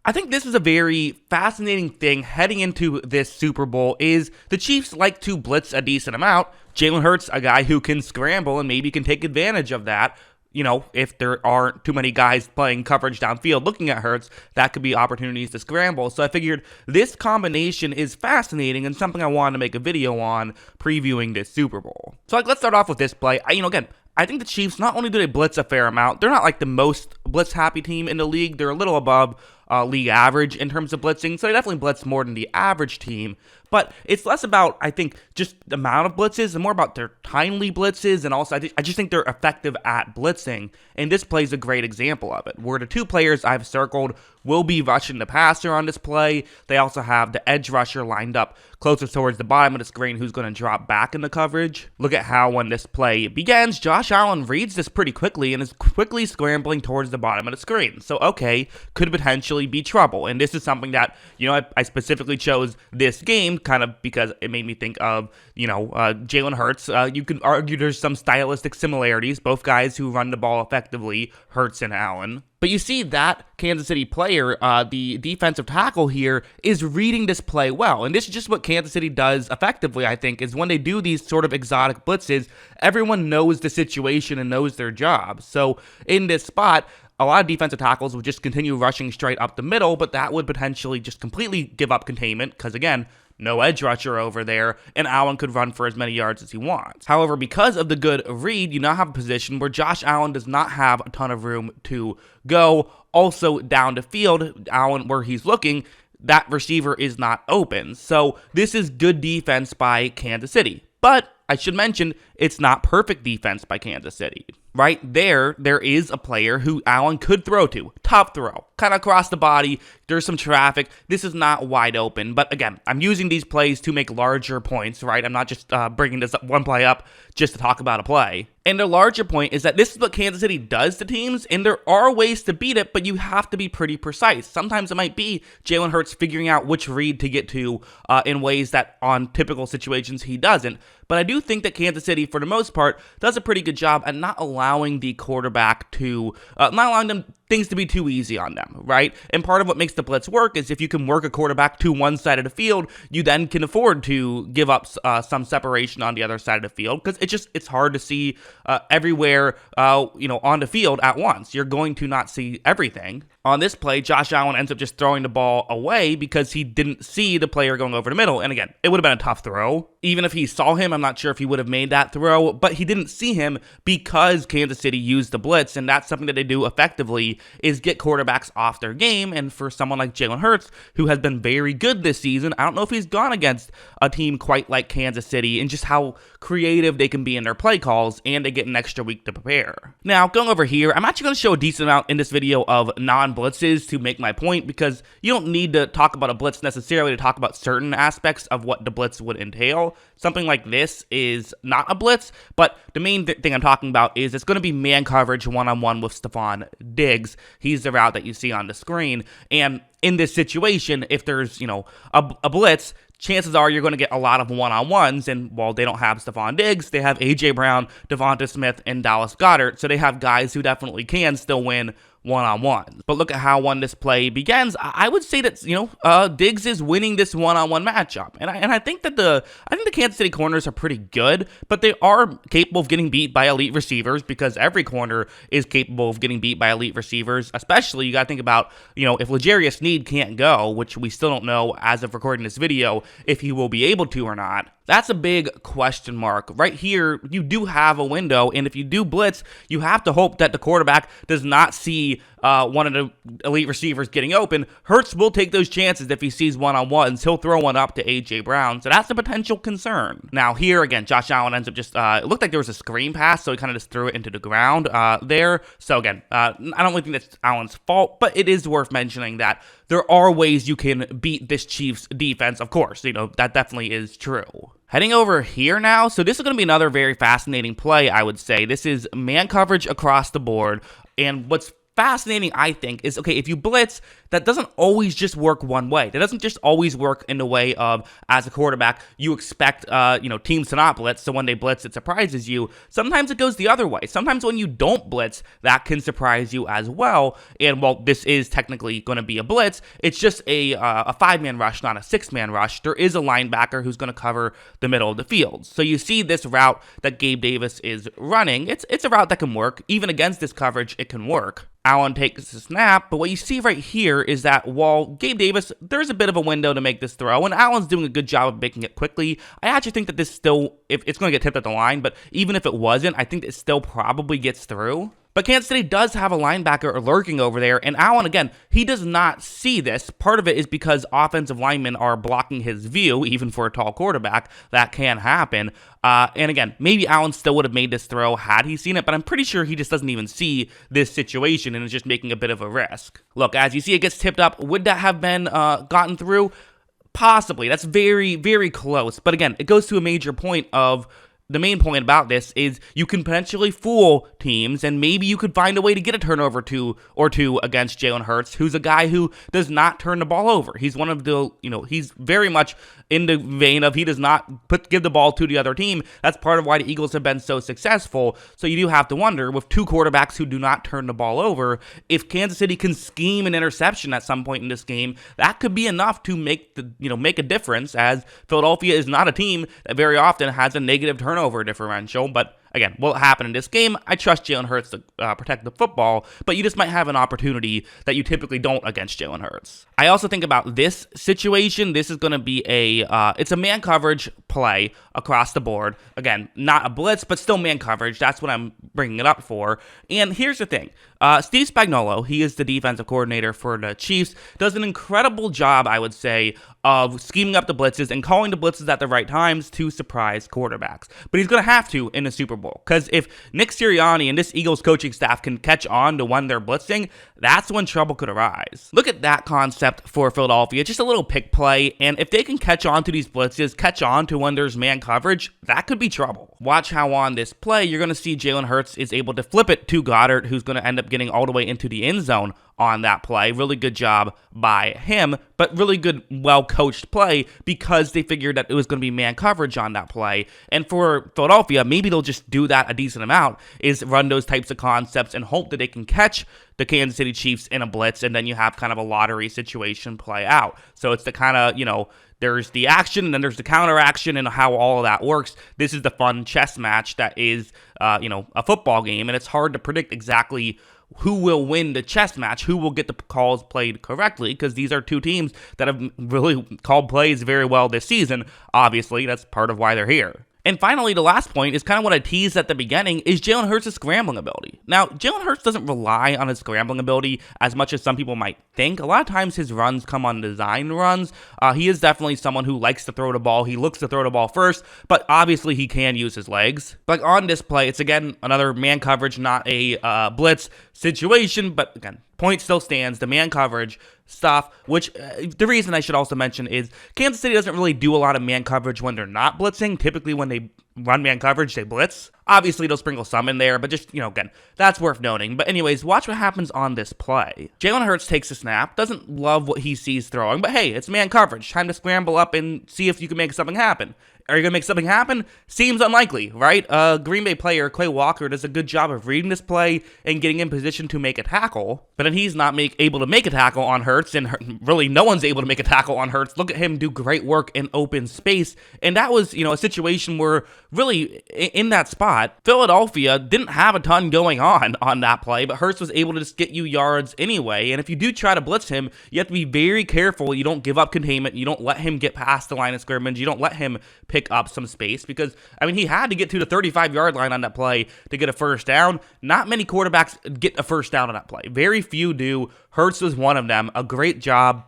I think this is a very fascinating thing heading into this Super Bowl is the Chiefs like to blitz a decent amount. Jalen Hurts, a guy who can scramble and maybe can take advantage of that. You know, if there aren't too many guys playing coverage downfield looking at Hurts, that could be opportunities to scramble. So I figured this combination is fascinating and something I wanted to make a video on previewing this Super Bowl. So let's start off with this play. Again, I think the Chiefs, not only do they blitz a fair amount, they're not like the most blitz-happy team in the league. They're a little above league average in terms of blitzing, so they definitely blitz more than the average team. But it's less about, I think, just the amount of blitzes and more about their timely blitzes. And also, I just think they're effective at blitzing. And this play is a great example of it, where the two players I've circled will be rushing the passer on this play. They also have the edge rusher lined up closer towards the bottom of the screen who's going to drop back in the coverage. Look at how when this play begins, Josh Allen reads this pretty quickly and is quickly scrambling towards the bottom of the screen. So, okay, could potentially be trouble. And this is something that, I specifically chose this game kind of because it made me think of, Jalen Hurts. You could argue there's some stylistic similarities, both guys who run the ball effectively, Hurts and Allen. But you see that Kansas City player, the defensive tackle here, is reading this play well. And this is just what Kansas City does effectively, I think, is when they do these sort of exotic blitzes, everyone knows the situation and knows their job. So in this spot, a lot of defensive tackles would just continue rushing straight up the middle, but that would potentially just completely give up containment because, again, no edge rusher over there, and Allen could run for as many yards as he wants. However, because of the good read, you now have a position where Josh Allen does not have a ton of room to go. Also, down the field, Allen, where he's looking, that receiver is not open. So this is good defense by Kansas City. But I should mention, it's not perfect defense by Kansas City. Right there is a player who Allen could throw to. Tough throw. Kind of across the body. There's some traffic. This is not wide open. But again, I'm using these plays to make larger points, right? I'm not just bringing this one play up just to talk about a play. And the larger point is that this is what Kansas City does to teams, and there are ways to beat it, but you have to be pretty precise. Sometimes it might be Jalen Hurts figuring out which read to get to in ways that on typical situations he doesn't. But I do think that Kansas City, for the most part, does a pretty good job at not allowing the quarterback to, not allowing them things to be too easy on them, right? And part of what makes the blitz work is if you can work a quarterback to one side of the field, you then can afford to give up some separation on the other side of the field because it's hard to see everywhere, on the field at once. You're going to not see everything. On this play, Josh Allen ends up just throwing the ball away because he didn't see the player going over the middle. And again, it would have been a tough throw. Even if he saw him, I'm not sure if he would have made that throw, but he didn't see him because Kansas City used the blitz, and that's something that they do effectively is get quarterbacks off their game. And for someone like Jalen Hurts, who has been very good this season, I don't know if he's gone against a team quite like Kansas City and just how creative they can be in their play calls, and they get an extra week to prepare. Now, going over here, I'm actually going to show a decent amount in this video of non-blitzes to make my point, because you don't need to talk about a blitz necessarily to talk about certain aspects of what the blitz would entail. Something like this is not a blitz, but the main thing I'm talking about is it's going to be man coverage one-on-one with Stephon Diggs. He's the route that you see on the screen, and in this situation, if there's, a blitz, chances are you're going to get a lot of one-on-ones, and while they don't have Stephon Diggs, they have A.J. Brown, Devonta Smith, and Dallas Goedert, so they have guys who definitely can still win one-on-ones. But look at how when this play begins, I would say that, Diggs is winning this one-on-one matchup. And I think that the Kansas City corners are pretty good, but they are capable of getting beat by elite receivers, because every corner is capable of getting beat by elite receivers. Especially, you got to think about, if L'Jarius Sneed can't go, which we still don't know as of recording this video, if he will be able to or not. That's a big question mark. Right here, you do have a window, and if you do blitz, you have to hope that the quarterback does not see one of the elite receivers getting open. Hurts will take those chances if he sees one-on-ones. He'll throw one up to A.J. Brown, so that's a potential concern. Now here, again, Josh Allen ends up just, it looked like there was a screen pass, so he kind of just threw it into the ground there. So again, I don't really think that's Allen's fault, but it is worth mentioning that there are ways you can beat this Chiefs defense, of course. That definitely is true. Heading over here now, so this is going to be another very fascinating play, I would say. This is man coverage across the board, and what's fascinating, I think, is, okay, if you blitz, that doesn't always just work one way. That doesn't just always work in the way of, as a quarterback, you expect, teams to not blitz, so when they blitz, it surprises you. Sometimes it goes the other way. Sometimes when you don't blitz, that can surprise you as well. And while this is technically going to be a blitz, it's just a 5-man rush, not a 6-man rush. There is a linebacker who's going to cover the middle of the field. So you see this route that Gabe Davis is running. It's a route that can work. Even against this coverage, it can work. Allen takes the snap, but what you see right here is that while Gabe Davis, there's a bit of a window to make this throw, and Allen's doing a good job of making it quickly. I actually think that this still, if it's going to get tipped at the line, but even if it wasn't, I think it still probably gets through. But Kansas City does have a linebacker lurking over there, and Allen, again, he does not see this. Part of it is because offensive linemen are blocking his view, even for a tall quarterback. That can happen. And again, maybe Allen still would have made this throw had he seen it, but I'm pretty sure he just doesn't even see this situation and is just making a bit of a risk. Look, as you see, it gets tipped up. Would that have been gotten through? Possibly. That's very, very close. But again, it goes to a major point of, the main point about this is you can potentially fool teams, and maybe you could find a way to get a turnover or two against Jalen Hurts, who's a guy who does not turn the ball over. He's one of the, he's very much in the vein of he does not give the ball to the other team. That's part of why the Eagles have been so successful. So you do have to wonder, with two quarterbacks who do not turn the ball over, if Kansas City can scheme an interception at some point in this game, that could be enough to make a difference, as Philadelphia is not a team that very often has a negative turnover differential. But again, will it happen in this game? I trust Jalen Hurts to protect the football, but you just might have an opportunity that you typically don't against Jalen Hurts. I also think about this situation. This is going to be it's a man coverage play across the board. Again, not a blitz, but still man coverage. That's what I'm bringing it up for. And here's the thing. Steve Spagnuolo, he is the defensive coordinator for the Chiefs, does an incredible job, I would say, of scheming up the blitzes and calling the blitzes at the right times to surprise quarterbacks. But he's going to have to in the Super Bowl, because if Nick Sirianni and this Eagles coaching staff can catch on to when they're blitzing, that's when trouble could arise. Look at that concept for Philadelphia, just a little pick play, and if they can catch on to these blitzes, catch on to when there's man coverage, that could be trouble. Watch how on this play, you're going to see Jalen Hurts is able to flip it to Goddard, who's going to end up getting all the way into the end zone on that play. Really good job by him, but really good, well-coached play, because they figured that it was going to be man coverage on that play. And for Philadelphia, maybe they'll just do that a decent amount, is run those types of concepts and hope that they can catch the Kansas City Chiefs in a blitz, and then you have kind of a lottery situation play out. So it's the kind of, there's the action, and then there's the counter action, and how all of that works. This is the fun chess match that is, a football game, and it's hard to predict exactly who will win the chess match, who will get the calls played correctly, because these are two teams that have really called plays very well this season. Obviously, that's part of why they're here. And finally, the last point is kind of what I teased at the beginning, is Jalen Hurts' scrambling ability. Now, Jalen Hurts doesn't rely on his scrambling ability as much as some people might think. A lot of times his runs come on design runs. He is definitely someone who likes to throw the ball. He looks to throw the ball first, but obviously he can use his legs. But on this play, it's again another man coverage, not a blitz situation, but again, point still stands. The man coverage stuff, which the reason I should also mention is Kansas City doesn't really do a lot of man coverage when they're not blitzing. Typically when they run man coverage, they blitz. Obviously, they'll sprinkle some in there, but just, again, that's worth noting. But anyways, watch what happens on this play. Jalen Hurts takes a snap, doesn't love what he sees throwing, but hey, it's man coverage. Time to scramble up and see if you can make something happen. Are you going to make something happen? Seems unlikely, right? Green Bay player, Quay Walker, does a good job of reading this play and getting in position to make a tackle, but then he's not able to make a tackle on Hurts, and really no one's able to make a tackle on Hurts. Look at him do great work in open space, and that was, a situation where really in that spot, Philadelphia didn't have a ton going on that play, but Hurts was able to just get you yards anyway. And if you do try to blitz him, you have to be very careful. You don't give up containment. You don't let him get past the line of scrimmage. You don't let him pick up some space, because, he had to get to the 35-yard line on that play to get a first down. Not many quarterbacks get a first down on that play. Very few do. Hurts was one of them. A great job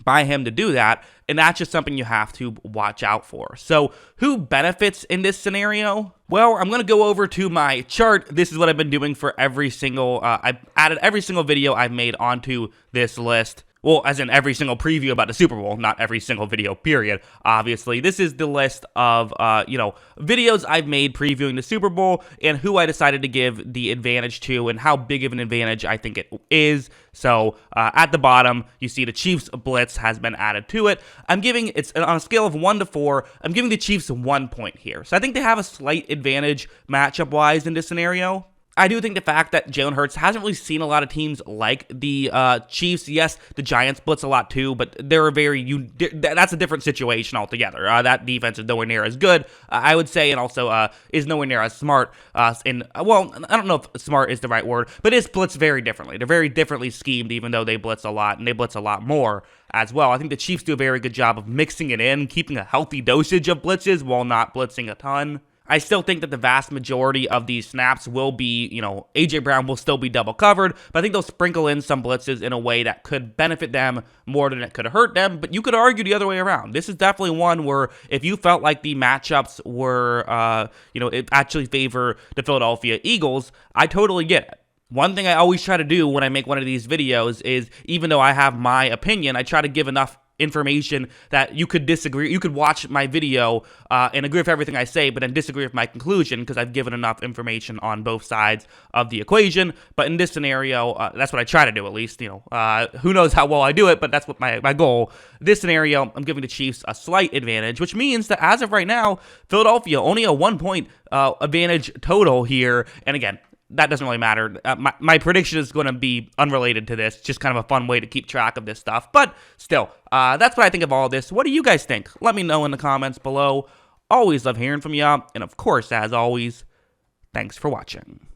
by him to do that, and that's just something you have to watch out for. So who benefits in this scenario? Well, I'm going to go over to my chart. This is what I've been doing for every single, I've added every single video I've made onto this list. Well, as in every single preview about the Super Bowl, not every single video, period. Obviously, this is the list of, videos I've made previewing the Super Bowl and who I decided to give the advantage to and how big of an advantage I think it is. So, at the bottom, you see the Chiefs blitz has been added to it. It's on a scale of 1 to 4, I'm giving the Chiefs 1 point here. So I think they have a slight advantage matchup-wise in this scenario. I do think the fact that Jalen Hurts hasn't really seen a lot of teams like the Chiefs. Yes, the Giants blitz a lot too, but they're that's a different situation altogether. That defense is nowhere near as good, I would say, and also is nowhere near as smart. I don't know if smart is the right word, but it's blitzed very differently. They're very differently schemed, even though they blitz a lot, and they blitz a lot more as well. I think the Chiefs do a very good job of mixing it in, keeping a healthy dosage of blitzes while not blitzing a ton. I still think that the vast majority of these snaps will be, A.J. Brown will still be double covered, but I think they'll sprinkle in some blitzes in a way that could benefit them more than it could hurt them, but you could argue the other way around. This is definitely one where if you felt like the matchups were, it actually favor the Philadelphia Eagles, I totally get it. One thing I always try to do when I make one of these videos is, even though I have my opinion, I try to give enough information that you could disagree. You could watch my video and agree with everything I say, but then disagree with my conclusion because I've given enough information on both sides of the equation. But in this scenario, that's what I try to do, at least. Who knows how well I do it, but that's what my goal. This scenario, I'm giving the Chiefs a slight advantage, which means that as of right now, Philadelphia only a 1 point advantage total here. And again, that doesn't really matter. My prediction is going to be unrelated to this, just kind of a fun way to keep track of this stuff. But still, that's what I think of all this. What do you guys think? Let me know in the comments below. Always love hearing from you. And of course, as always, thanks for watching.